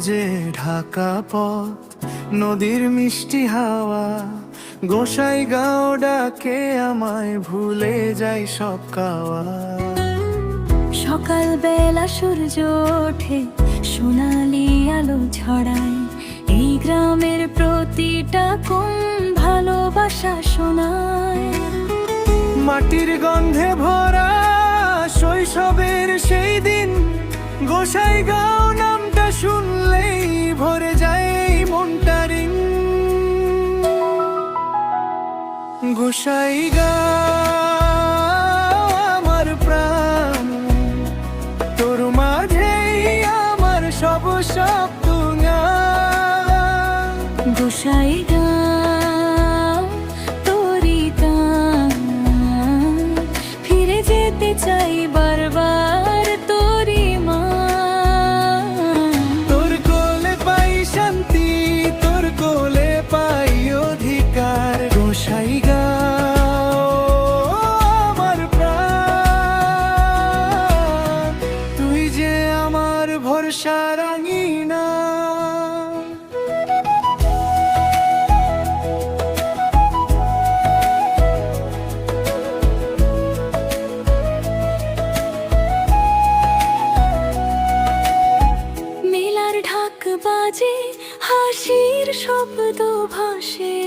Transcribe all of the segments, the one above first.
সবুজে ঢাকা পথ, নদীর মিষ্টি হাওয়া, গোসাইগাঁও ডাকে আমায়, ভুলে যাই সব কাওয়া। সকাল বেলা সূর্য ওঠে, সোনালি আলো ছড়ায়, এই গ্রামের প্রতিটা কোণ ভালোবাসা শোনায়। মাটির গন্ধে ভরা শৈশবের সেই দিন, গোসাইগাঁও নামটা শুনলেই ভরে যায় মনটা রিং। গোসাইগাঁও আমার প্রাণ, তোর মাঝেই আমার সব শব্দ গান। গোসাইগাঁও তোরি টান, ফিরে যেতে চাই বারবার তোরি মা। তোর কোলে পাই শান্তি, তোর কোলে পাই অধিকার। গোসাইগাঁও আমার প্রাণ, তুই যে আমার ভরসা রাঙিনা। মেলার ঢাক বাজে, হাসির শব্দ ভাসে,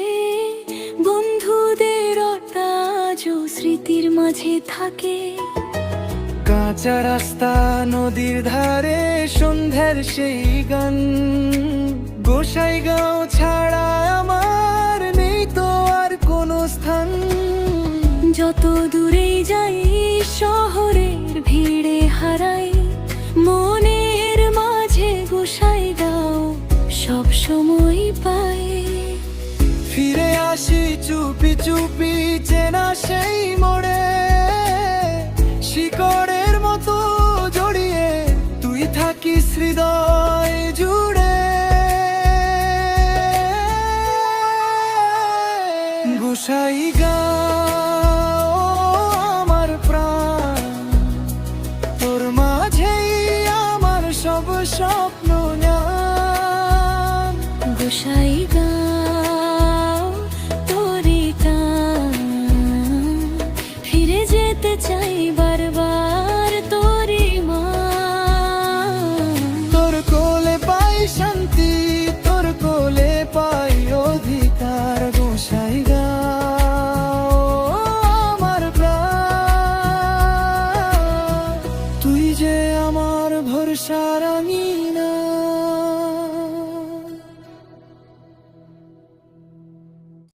বন্ধুদের আজ স্মৃতির মাঝে থাকে। কাঁচা রাস্তা, নদীর ধারে, সন্ধ্যার সেই গান। গোসাইগাঁও ছাড়া আমার নেই তো আর কোনো স্থান। যত দূরেই যাই শহরের ভিড়ে হারাই, মনের মাঝে গোসাইগাঁও সব সময় পাই। ফিরে আসি চুপি চুপি চেনা সেই মোড়ে, শিকড়ের মতো জড়িয়ে তুই থাকিস হৃদয় জুড়ে। গোসাইগাঁও আমার প্রাণ, তোর মাঝেই আমার সব স্বপ্ন জ্ঞান। গোসাইগাঁও তোরি টান, ফিরে যেতে চাই বারবার তোরি মা। তোর কোলে পাই শান্তি, তোর কোলে পাই অধিকার। গোসাইগাঁও আমার প্রাণ, তুই যে আমার ভরসা রাঙিনা।